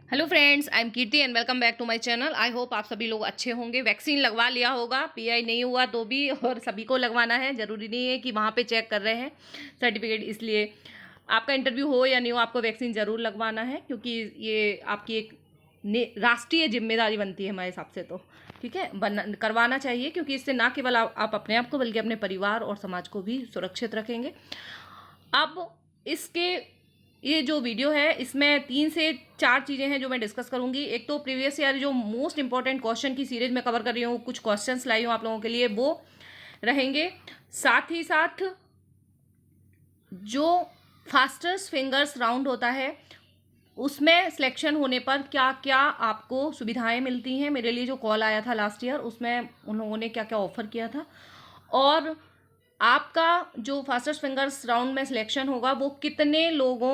Hello friends, I am Kirti and welcome back to my channel. I hope आप सभी लोग अच्छे होंगे। वैक्सीन लगवा लिया होगा, पीआई नहीं हुआ तो भी, और सभी को लगवाना है। ज़रूरी नहीं है कि वहाँ पे चेक कर रहे हैं सर्टिफिकेट, इसलिए आपका इंटरव्यू हो या नहीं हो आपको वैक्सीन ज़रूर लगवाना है, क्योंकि ये आपकी एक राष्ट्रीय जिम्मेदारी बनती है हमारे हिसाब से। तो ठीक है, करवाना चाहिए, क्योंकि इससे ना केवल आप अपने आप को बल्कि अपने परिवार और समाज को भी सुरक्षित रखेंगे। अब इसके ये जो वीडियो है इसमें 3 से 4 चीज़ें हैं जो मैं डिस्कस करूंगी। एक तो प्रीवियस ईयर जो मोस्ट इंपॉर्टेंट क्वेश्चन की सीरीज में कवर कर रही हूँ, कुछ क्वेश्चंस लाई हूँ आप लोगों के लिए, वो रहेंगे। साथ ही साथ जो फास्टेस्ट फिंगर्स राउंड होता है उसमें सिलेक्शन होने पर क्या क्या आपको सुविधाएं मिलती हैं। मेरे लिए जो कॉल आया था लास्ट ईयर, उसमें उन लोगों ने क्या क्या ऑफर किया था, और आपका जो फास्टेस्ट फिंगर्स राउंड में सिलेक्शन होगा वो कितने लोगों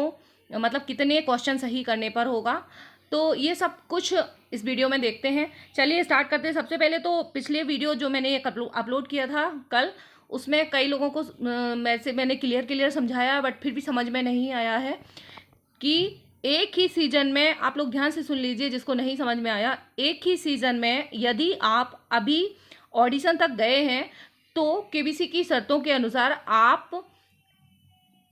मतलब कितने क्वेश्चन सही करने पर होगा। तो ये सब कुछ इस वीडियो में देखते हैं। चलिए स्टार्ट करते हैं। सबसे पहले तो पिछले वीडियो जो मैंने अपलोड किया था कल, उसमें कई लोगों को मैंने क्लियर समझाया, बट फिर भी समझ में नहीं आया है कि एक ही सीजन में, आप लोग ध्यान से सुन लीजिए जिसको नहीं समझ में आया, एक ही सीजन में यदि आप अभी ऑडिशन तक गए हैं तो केबीसी की शर्तों के अनुसार आप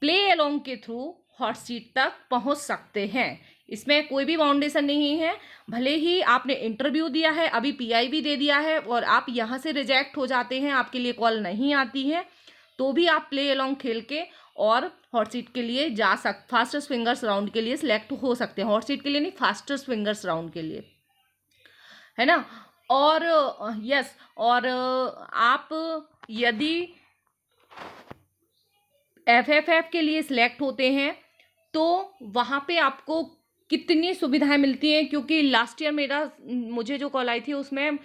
प्ले अलोंग के थ्रू हॉट सीट तक पहुंच सकते हैं। इसमें कोई भी बाउंडेशन नहीं है। भले ही आपने इंटरव्यू दिया है, अभी पीआई भी दे दिया है, और आप यहां से रिजेक्ट हो जाते हैं, आपके लिए कॉल नहीं आती है, तो भी आप प्ले अलोंग खेल के और हॉट सीट के लिए फास्टेस्ट फिंगर्स राउंड के लिए सिलेक्ट हो सकते हैं। हॉट सीट के लिए नहीं, फास्टेस्ट फिंगर्स राउंड के लिए, है ना। और यस, और आप यदि एफएफएफ के लिए सिलेक्ट होते हैं तो वहाँ पे आपको कितनी सुविधाएं मिलती हैं, क्योंकि लास्ट ईयर मुझे जो कॉल आई थी उसमें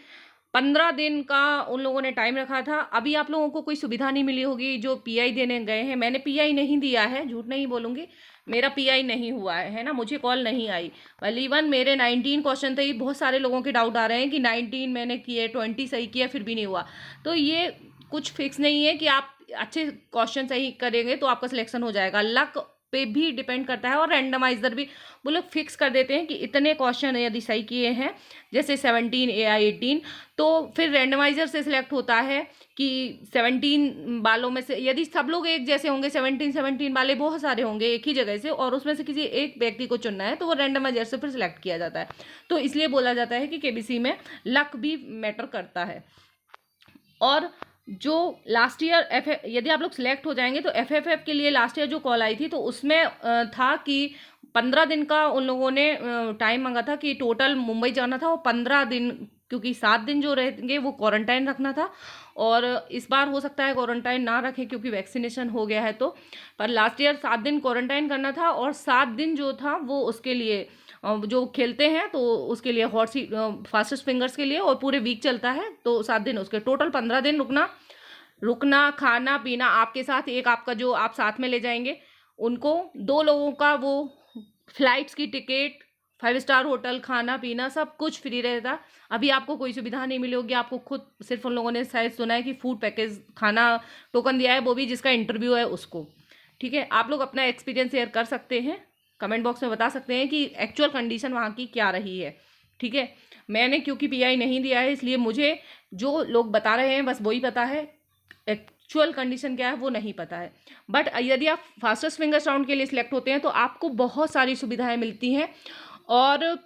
15 दिन का उन लोगों ने टाइम रखा था। अभी आप लोगों को कोई सुविधा नहीं मिली होगी जो पीआई देने गए हैं। मैंने पीआई नहीं दिया है, झूठ नहीं बोलूँगी, मेरा पीआई नहीं हुआ है ना, मुझे कॉल नहीं आई। वेल इवन मेरे 19 क्वेश्चन थे। बहुत सारे लोगों के डाउट आ रहे हैं कि 19 मैंने किए, 20 सही किया, फिर भी नहीं हुआ। तो ये कुछ फिक्स नहीं है कि आप अच्छे क्वेश्चन सही करेंगे तो आपका सिलेक्शन हो जाएगा। लक पे भी डिपेंड करता है, और रैंडमाइजर भी वो लोग फिक्स कर देते हैं कि इतने क्वेश्चन यदि सही किए हैं, जैसे 17 या 18, तो फिर रैंडमाइजर से सिलेक्ट होता है कि 17 वालों में से यदि सब लोग एक जैसे होंगे, 17 वाले बहुत सारे होंगे एक ही जगह से, और उसमें से किसी एक व्यक्ति को चुनना है, तो वो रैंडमाइजर से फिर सिलेक्ट किया जाता है। तो इसलिए बोला जाता है कि केबीसी में लक भी मैटर करता है। और जो लास्ट ईयर यदि आप लोग सिलेक्ट हो जाएंगे तो एफएफएफ के लिए लास्ट ईयर जो कॉल आई थी तो उसमें था कि 15 दिन का उन लोगों ने टाइम मांगा था कि टोटल मुंबई जाना था, वो 15 दिन, क्योंकि 7 दिन जो रहेंगे वो क्वारंटाइन रखना था। और इस बार हो सकता है क्वारंटाइन ना रखें क्योंकि वैक्सीनेशन हो गया है, तो पर लास्ट ईयर 7 दिन क्वारंटाइन करना था, और 7 दिन जो था वो उसके लिए जो खेलते हैं तो उसके लिए हॉट सीट फास्टेस्ट फिंगर्स के लिए, और पूरे वीक चलता है तो 7 दिन, उसके टोटल 15 दिन रुकना खाना पीना आपके साथ, एक आपका जो आप साथ में ले जाएंगे उनको, 2 लोगों का वो फ्लाइट्स की टिकट, 5 स्टार होटल, खाना पीना सब कुछ फ्री रहता। अभी आपको कोई सुविधा नहीं मिली होगी, आपको खुद सिर्फ उन लोगों ने शायद सुना है कि फूड पैकेज खाना टोकन दिया है, वो भी जिसका इंटरव्यू है उसको। ठीक है, आप लोग अपना एक्सपीरियंस शेयर कर सकते हैं, कमेंट बॉक्स में बता सकते हैं कि एक्चुअल कंडीशन वहाँ की क्या रही है। ठीक है, मैंने क्योंकि पीआई नहीं दिया है इसलिए मुझे जो लोग बता रहे हैं बस वही पता है, एक्चुअल कंडीशन क्या है वो नहीं पता है। बट यदि आप फास्टेस्ट फिंगर्स राउंड के लिए सिलेक्ट होते हैं तो आपको बहुत सारी सुविधाएं मिलती हैं, और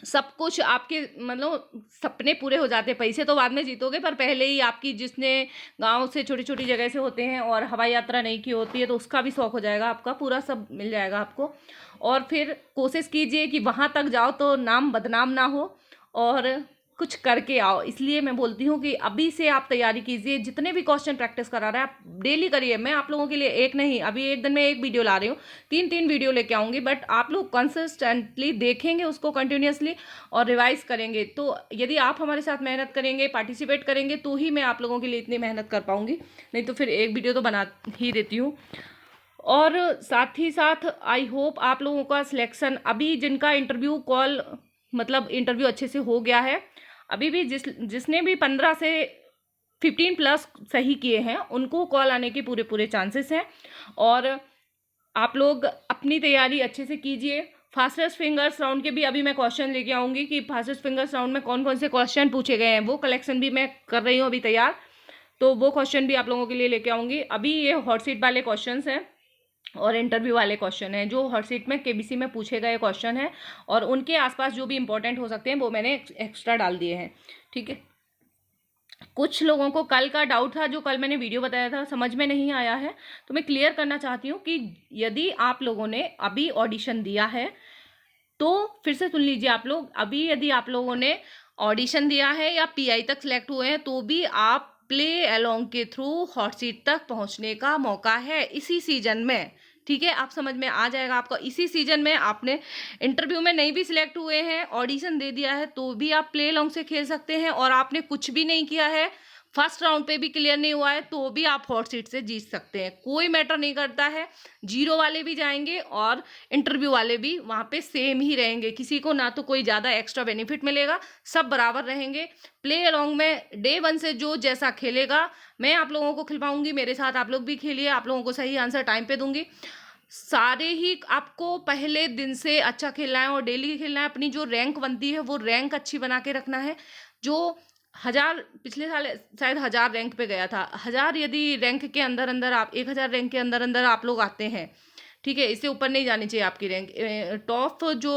सब कुछ आपके मतलब सपने पूरे हो जाते हैं। पैसे तो बाद में जीतोगे, पर पहले ही आपकी, जिसने गांव से छोटी छोटी जगह से होते हैं और हवाई यात्रा नहीं की होती है, तो उसका भी शौक हो जाएगा, आपका पूरा सब मिल जाएगा आपको। और फिर कोशिश कीजिए कि वहाँ तक जाओ तो नाम बदनाम ना हो, और कुछ करके आओ। इसलिए मैं बोलती हूँ कि अभी से आप तैयारी कीजिए, जितने भी क्वेश्चन प्रैक्टिस करा रहे हैं आप डेली करिए। मैं आप लोगों के लिए एक नहीं, अभी एक दिन में एक वीडियो ला रही हूँ, 3 वीडियो लेके आऊँगी, बट आप लोग कंसिस्टेंटली देखेंगे उसको कंटिन्यूसली और रिवाइज करेंगे। तो यदि आप हमारे साथ मेहनत करेंगे, पार्टिसिपेट करेंगे, तो ही मैं आप लोगों के लिए इतनी मेहनत कर पाऊँगी, नहीं तो फिर एक वीडियो तो बना ही देती हूँ। और साथ ही साथ आई होप आप लोगों का सिलेक्शन, अभी जिनका इंटरव्यू कॉल मतलब इंटरव्यू अच्छे से हो गया है, अभी भी जिसने भी 15 से 15 प्लस सही किए हैं उनको कॉल आने के पूरे चांसेस हैं। और आप लोग अपनी तैयारी अच्छे से कीजिए, फास्टेस्ट फिंगर्स राउंड के भी अभी मैं क्वेश्चन लेके आऊँगी कि फास्टेस्ट फिंगर्स राउंड में कौन कौन से क्वेश्चन पूछे गए हैं, वो कलेक्शन भी मैं कर रही हूँ अभी तैयार, तो वो क्वेश्चन भी आप लोगों के लिए लेके आऊँगी। अभी ये हॉट सीट वाले क्वेश्चन हैं और इंटरव्यू वाले क्वेश्चन हैं, जो हॉट सीट में केबीसी में पूछे गए क्वेश्चन हैं और उनके आसपास जो भी इंपॉर्टेंट हो सकते हैं वो मैंने एक्स्ट्रा डाल दिए हैं, ठीक है। कुछ लोगों को कल का डाउट था, जो कल मैंने वीडियो बताया था, समझ में नहीं आया है, तो मैं क्लियर करना चाहती हूँ कि यदि आप लोगों ने अभी ऑडिशन दिया है तो फिर से सुन लीजिए आप लोग, अभी यदि आप लोगों ने ऑडिशन दिया है या पीआई तक सिलेक्ट हुए हैं तो भी आप प्ले अलोंग के थ्रू हॉट सीट तक पहुंचने का मौका है इसी सीजन में, ठीक है। आप समझ में आ जाएगा आपको, इसी सीजन में आपने इंटरव्यू में नहीं भी सिलेक्ट हुए हैं, ऑडिशन दे दिया है, तो भी आप प्ले अलोंग से खेल सकते हैं। और आपने कुछ भी नहीं किया है, फर्स्ट राउंड पे भी क्लियर नहीं हुआ है, तो भी आप हॉट सीट से जीत सकते हैं, कोई मैटर नहीं करता है। जीरो वाले भी जाएंगे और इंटरव्यू वाले भी वहाँ पे सेम ही रहेंगे, किसी को ना तो कोई ज़्यादा एक्स्ट्रा बेनिफिट मिलेगा, सब बराबर रहेंगे। प्ले अलोंग में डे 1 से जो जैसा खेलेगा मैं आप लोगों को खिलवाऊंगी, मेरे साथ आप लोग भी खेलिए, आप लोगों को सही आंसर टाइम पे दूंगी। सारे ही आपको पहले दिन से अच्छा खेलना है और डेली खेलना है, अपनी जो रैंक बनती है वो रैंक अच्छी बना के रखना है। जो 1000 पिछले साल शायद 1000 रैंक पे गया था, 1000 यदि रैंक के अंदर अंदर आप 1000 रैंक के अंदर अंदर आप लोग आते हैं, ठीक है, इससे ऊपर नहीं जानी चाहिए आपकी रैंक। टॉप जो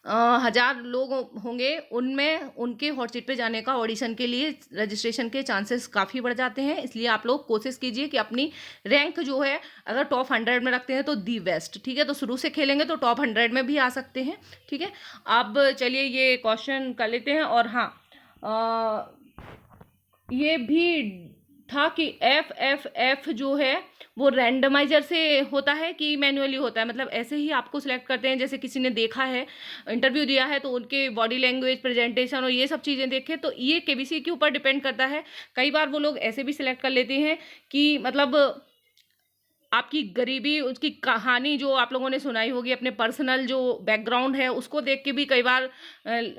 1000 लोग होंगे उनमें उनके हॉट सीट पे जाने का ऑडिशन के लिए रजिस्ट्रेशन के चांसेस काफ़ी बढ़ जाते हैं, इसलिए आप लोग कोशिश कीजिए कि अपनी रैंक जो है अगर टॉप 100 में रखते हैं तो दी बेस्ट, ठीक है। तो शुरू से खेलेंगे तो टॉप 100 में भी आ सकते हैं, ठीक है। अब चलिए ये क्वेश्चन कर लेते हैं। और हाँ, ये भी था कि एफ जो है वो रैंडमाइजर से होता है कि मैन्युअली होता है, मतलब ऐसे ही आपको सिलेक्ट करते हैं, जैसे किसी ने देखा है, इंटरव्यू दिया है तो उनके बॉडी लैंग्वेज, प्रेजेंटेशन और ये सब चीज़ें देखे, तो ये केबीसी के ऊपर डिपेंड करता है। कई बार वो लोग ऐसे भी सिलेक्ट कर लेते हैं कि मतलब आपकी गरीबी, उसकी कहानी जो आप लोगों ने सुनाई होगी, अपने पर्सनल जो बैकग्राउंड है उसको देख के भी कई बार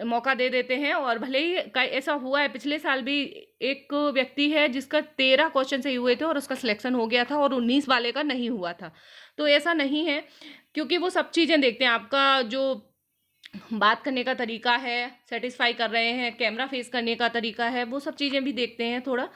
मौका दे देते हैं। और भले ही ऐसा हुआ है, पिछले साल भी एक व्यक्ति है जिसका 13 क्वेश्चन सही हुए थे और उसका सिलेक्शन हो गया था और 19 वाले का नहीं हुआ था। तो ऐसा नहीं है, क्योंकि वो सब चीज़ें देखते हैं, आपका जो बात करने का तरीका है, सेटिस्फाई कर रहे हैं, कैमरा फेस करने का तरीका है, वो सब चीज़ें भी देखते हैं थोड़ा।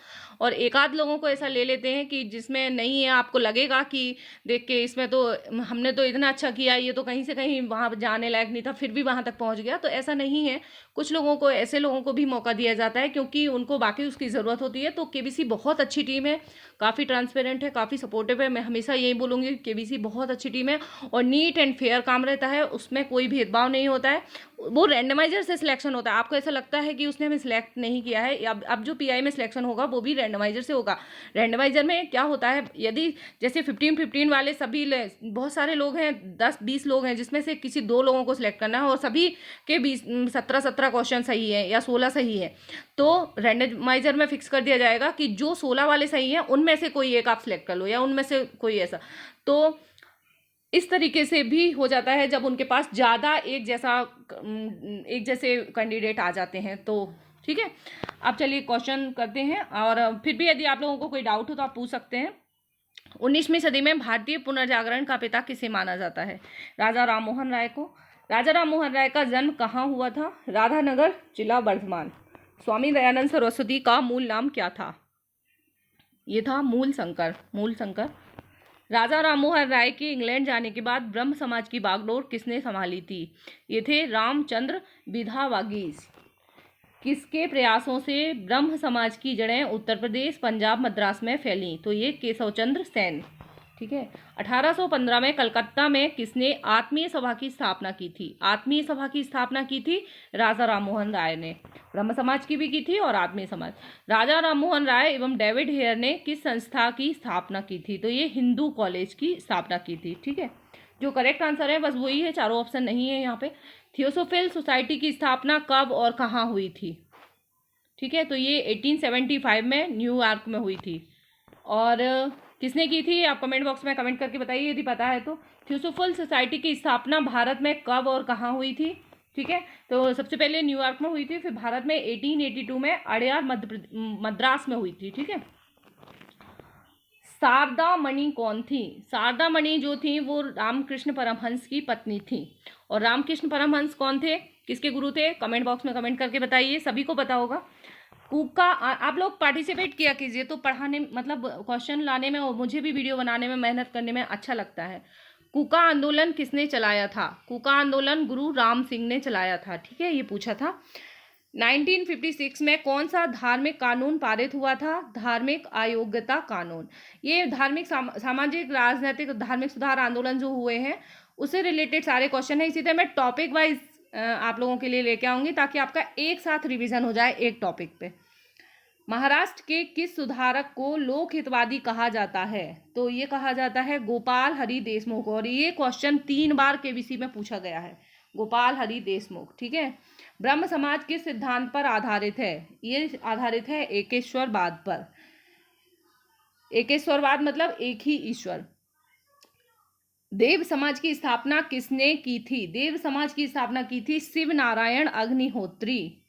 और एक आध लोगों को ऐसा ले लेते हैं कि जिसमें नहीं है, आपको लगेगा कि देख के इसमें तो हमने तो इतना अच्छा किया, ये तो कहीं से कहीं वहाँ जाने लायक नहीं था फिर भी वहाँ तक पहुँच गया, तो ऐसा नहीं है। कुछ लोगों को, ऐसे लोगों को भी मौका दिया जाता है क्योंकि उनको बाकी उसकी ज़रूरत होती है। तो केबीसी बहुत अच्छी टीम है, काफ़ी ट्रांसपेरेंट है, काफ़ी सपोर्टिव है। मैं हमेशा यही बोलूँगी, केबीसी बहुत अच्छी टीम है और नीट एंड फेयर काम रहता है, उसमें कोई भेदभाव नहीं होता है। वो रैंडमाइजर से सिलेक्शन होता है, आपको ऐसा लगता है कि उसने हमें सिलेक्ट नहीं किया है, अब जो पीआई में सिलेक्शन होगा वो भी रैंडमाइजर से होगा। रैंडमाइजर में क्या होता है, यदि जैसे 15-15 वाले सभी बहुत सारे लोग हैं, 10-20 लोग हैं, जिसमें से किसी 2 लोगों को सिलेक्ट करना है और सभी के 17 क्वेश्चन सही है या 16 सही है, तो रैंडमाइजर में फिक्स कर दिया जाएगा कि जो 16 वाले सही हैं उनमें से कोई एक आप सिलेक्ट कर लो या उनमें से कोई ऐसा। तो इस तरीके से भी हो जाता है जब उनके पास ज़्यादा एक जैसे कैंडिडेट आ जाते हैं, तो ठीक है। अब चलिए क्वेश्चन करते हैं, और फिर भी यदि आप लोगों को कोई डाउट हो तो आप पूछ सकते हैं। 19वीं सदी में भारतीय पुनर्जागरण का पिता किसे माना जाता है? राजा राममोहन राय को। राजा राममोहन राय का जन्म कहाँ हुआ था? राधानगर, जिला वर्धमान। स्वामी दयानंद सरस्वती का मूल नाम क्या था? ये था मूल शंकर। राजा राममोहन राय के इंग्लैंड जाने के बाद ब्रह्म समाज की बागडोर किसने संभाली थी? ये थे रामचंद्र विधावागीस। किसके प्रयासों से ब्रह्म समाज की जड़ें उत्तर प्रदेश, पंजाब, मद्रास में फैलीं? तो ये केशव चंद्र सेन, ठीक है। 1815 में कलकत्ता में किसने आत्मीय सभा की स्थापना की थी? आत्मीय सभा की स्थापना की थी राजा राममोहन राय ने, ब्रह्म समाज की भी की थी और आत्मीय समाज। राजा राममोहन राय एवं डेविड हेयर ने किस संस्था की स्थापना की थी? तो ये हिंदू कॉलेज की स्थापना की थी, ठीक है। जो करेक्ट आंसर है बस वही है, चारों ऑप्शन नहीं है यहाँ पे। थियोसोफिल सोसाइटी की स्थापना कब और कहाँ हुई थी? ठीक है, तो ये 1875 में न्यूयॉर्क में हुई थी। और किसने की थी आप कमेंट बॉक्स में कमेंट करके बताइए यदि पता है तो। थियोसोफिल सोसाइटी की स्थापना भारत में कब और कहाँ हुई थी? ठीक है, तो सबसे पहले न्यूयॉर्क में हुई थी, फिर भारत में 1882 में अड़यार मद्रास में हुई थी, ठीक है। शारदा मणि कौन थी? शारदा मणि जो थी वो रामकृष्ण परमहंस की पत्नी थी। और रामकृष्ण परमहंस कौन थे, किसके गुरु थे? कमेंट बॉक्स में कमेंट करके बताइए, सभी को पता होगा। कुका आप लोग पार्टिसिपेट किया कीजिए, तो पढ़ाने मतलब क्वेश्चन लाने में और मुझे भी वीडियो बनाने में मेहनत करने में अच्छा लगता है। कुका आंदोलन किसने चलाया था? कुका आंदोलन गुरु राम सिंह ने चलाया था। ठीक है, ये पूछा था। 1956 में कौन सा धार्मिक कानून पारित हुआ था? धार्मिक अयोग्यता कानून। ये धार्मिक सामाजिक राजनीतिक धार्मिक सुधार आंदोलन जो हुए हैं उससे रिलेटेड सारे क्वेश्चन है। इसी तरह मैं टॉपिक वाइज आप लोगों के लिए लेके आऊंगी ताकि आपका एक साथ रिवीजन हो जाए एक टॉपिक पे। महाराष्ट्र के किस सुधारक को लोक हितवादी कहा जाता है? तो ये कहा जाता है गोपाल हरि देशमुख। और ये क्वेश्चन 3 बार केबीसी में पूछा गया है, गोपाल हरि देशमुख। ठीक है। ब्रह्म समाज किस सिद्धांत पर आधारित है? ये आधारित है एकेश्वरवाद पर। एकेश्वरवाद मतलब एक ही ईश्वर। देव समाज की स्थापना किसने की थी? देव समाज की स्थापना की थी शिव नारायण अग्निहोत्री।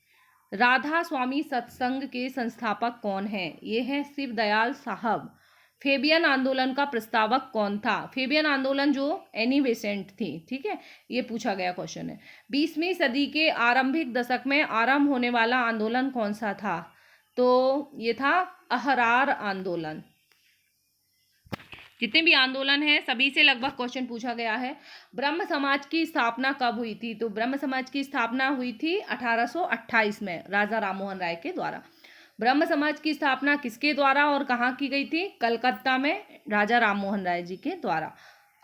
राधा स्वामी सत्संग के संस्थापक कौन हैं? ये है शिव दयाल साहब। फेबियन आंदोलन का प्रस्तावक कौन था? फेबियन आंदोलन जो एनी बेसेंट थी। ठीक है, ये पूछा गया क्वेश्चन है। 20वीं सदी के आरंभिक दशक में आरंभ होने वाला आंदोलन कौन सा था? तो ये था अहरार आंदोलन। जितने भी आंदोलन हैं सभी से लगभग क्वेश्चन पूछा गया है। ब्रह्म समाज की स्थापना कब हुई थी? तो ब्रह्म समाज की स्थापना हुई थी 1828 में राजा राममोहन राय के द्वारा। ब्रह्म समाज की स्थापना किसके द्वारा और कहाँ की गई थी? कलकत्ता में राजा राममोहन राय जी के द्वारा।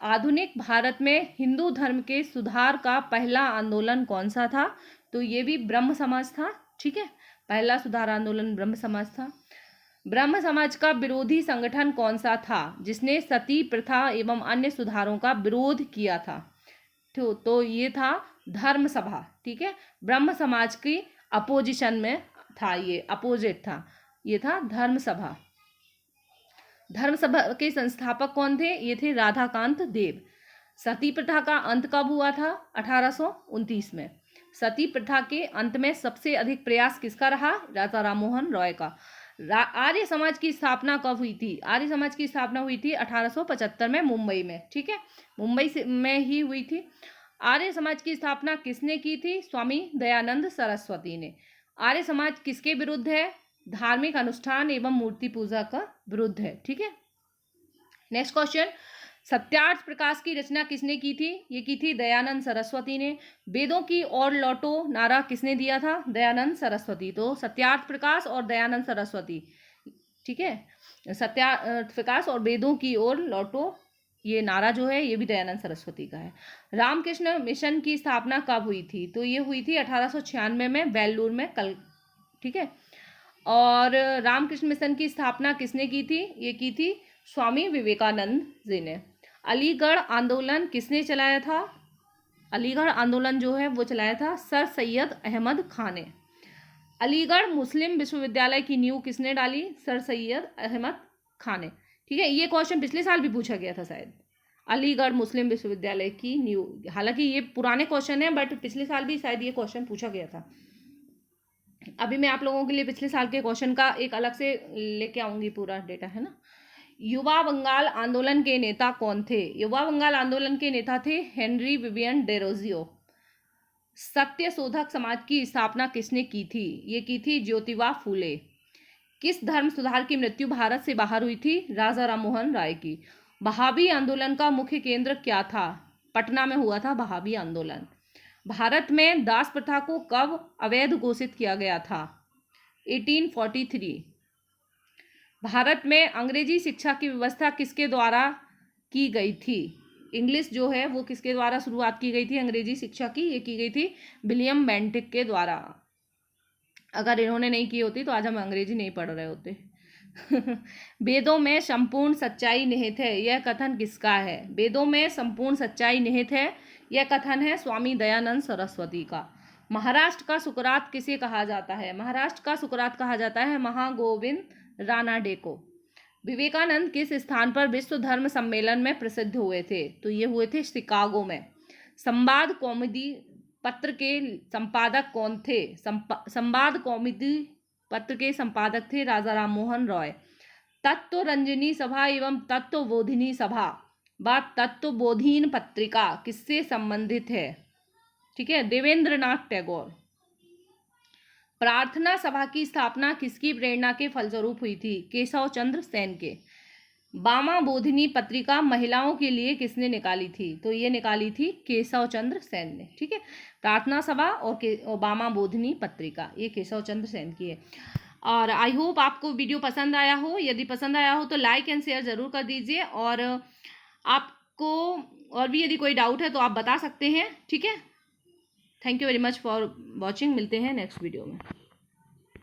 आधुनिक भारत में हिंदू धर्म के सुधार का पहला आंदोलन कौन सा था? तो ये भी ब्रह्म समाज था। ठीक है, पहला सुधार आंदोलन ब्रह्म समाज था। ब्रह्म समाज का विरोधी संगठन कौन सा था जिसने सती प्रथा एवं अन्य सुधारों का विरोध किया था? तो ये था धर्म सभा। ठीक है, ब्रह्म समाज की अपोजिशन में था, ये अपोजिट था, ये था धर्म सभा। धर्म सभा के संस्थापक कौन थे? ये थे राधाकांत देव। सती प्रथा का अंत कब हुआ था? 1829 में। सती प्रथा के अंत में सबसे अधिक प्रयास किसका रहा? राजा राममोहन रॉय का। आर्य समाज की स्थापना कब हुई थी? आर्य समाज की स्थापना हुई थी 1875 में मुंबई में। ठीक है, मुंबई से में ही हुई थी। आर्य समाज की स्थापना किसने की थी? स्वामी दयानंद सरस्वती ने। आर्य समाज किसके विरुद्ध है? धार्मिक अनुष्ठान एवं मूर्ति पूजा का विरुद्ध है। ठीक है, नेक्स्ट क्वेश्चन। सत्यार्थ प्रकाश की रचना किसने की थी? ये की थी दयानंद सरस्वती ने। वेदों की ओर लौटो नारा किसने दिया था? दयानंद सरस्वती। तो सत्यार्थ प्रकाश और दयानंद सरस्वती। ठीक है, सत्यार्थ प्रकाश और वेदों की ओर लौटो, ये नारा जो है ये भी दयानंद सरस्वती का है। रामकृष्ण मिशन की स्थापना कब हुई थी? तो ये हुई थी 1896 में बेल्लूर में ठीक है, और रामकृष्ण मिशन की स्थापना किसने की थी? ये की थी स्वामी विवेकानंद जी ने। अलीगढ़ आंदोलन किसने चलाया था? अलीगढ़ आंदोलन जो है वो चलाया था सर सैयद अहमद खान ने। अलीगढ़ मुस्लिम विश्वविद्यालय की नींव किसने डाली? सर सैयद अहमद खान ने। ठीक है, ये क्वेश्चन पिछले साल भी पूछा गया था शायद, अलीगढ़ मुस्लिम विश्वविद्यालय की नींव। हालांकि ये पुराने क्वेश्चन है बट पिछले साल भी शायद ये क्वेश्चन पूछा गया था। अभी मैं आप लोगों के लिए पिछले साल के क्वेश्चन का एक अलग से लेके आऊंगी, पूरा डेटा है ना। युवा बंगाल आंदोलन के नेता कौन थे? युवा बंगाल आंदोलन के नेता थे हेनरी विवियन डेरोजियो। सत्य शोधक समाज की स्थापना किसने की थी? ये की थी ज्योतिबा फूले। किस धर्म सुधार की मृत्यु भारत से बाहर हुई थी? राजा राममोहन राय की। बहावी आंदोलन का मुख्य केंद्र क्या था? पटना में हुआ था बहावी आंदोलन। भारत में दास प्रथा को कब अवैध घोषित किया गया था? 1843। भारत में अंग्रेजी शिक्षा की व्यवस्था किसके द्वारा की गई थी? इंग्लिश जो है वो किसके द्वारा शुरुआत की गई थी अंग्रेजी शिक्षा की? ये की गई थी विलियम बेंटिक के द्वारा। अगर इन्होंने नहीं की होती तो आज हम अंग्रेजी नहीं पढ़ रहे होते। वेदों में संपूर्ण सच्चाई निहित है, यह कथन किसका है? वेदों में संपूर्ण सच्चाई निहित है, यह कथन है स्वामी दयानंद सरस्वती का। महाराष्ट्र का सुकरात किसे कहा जाता है? महाराष्ट्र का सुकरात कहा जाता है महागोविंद रानाडे को। विवेकानंद किस स्थान पर विश्व धर्म सम्मेलन में प्रसिद्ध हुए थे? तो ये हुए थे शिकागो में। संवाद कौमुदी पत्र के संपादक कौन थे? संवाद कौमुदी पत्र के संपादक थे राजा राममोहन रॉय। तत्वरंजनी सभा एवं तत्वबोधिनी सभा व तत्वबोधीन पत्रिका किससे संबंधित है? ठीक है, देवेंद्रनाथ टैगोर। प्रार्थना सभा की स्थापना किसकी प्रेरणा के फलस्वरूप हुई थी? केशव चंद्र सेन के। बामा बोधिनी पत्रिका महिलाओं के लिए किसने निकाली थी? तो ये निकाली थी केशव चंद्र सेन ने। ठीक है, प्रार्थना सभा और बामा बोधिनी पत्रिका ये केशव चंद्र सेन की है। और आई होप आपको वीडियो पसंद आया हो। यदि पसंद आया हो तो लाइक एंड शेयर ज़रूर कर दीजिए, और आपको और भी यदि कोई डाउट है तो आप बता सकते हैं। ठीक है, thank you very much for watching. मिलते हैं नेक्स्ट वीडियो में।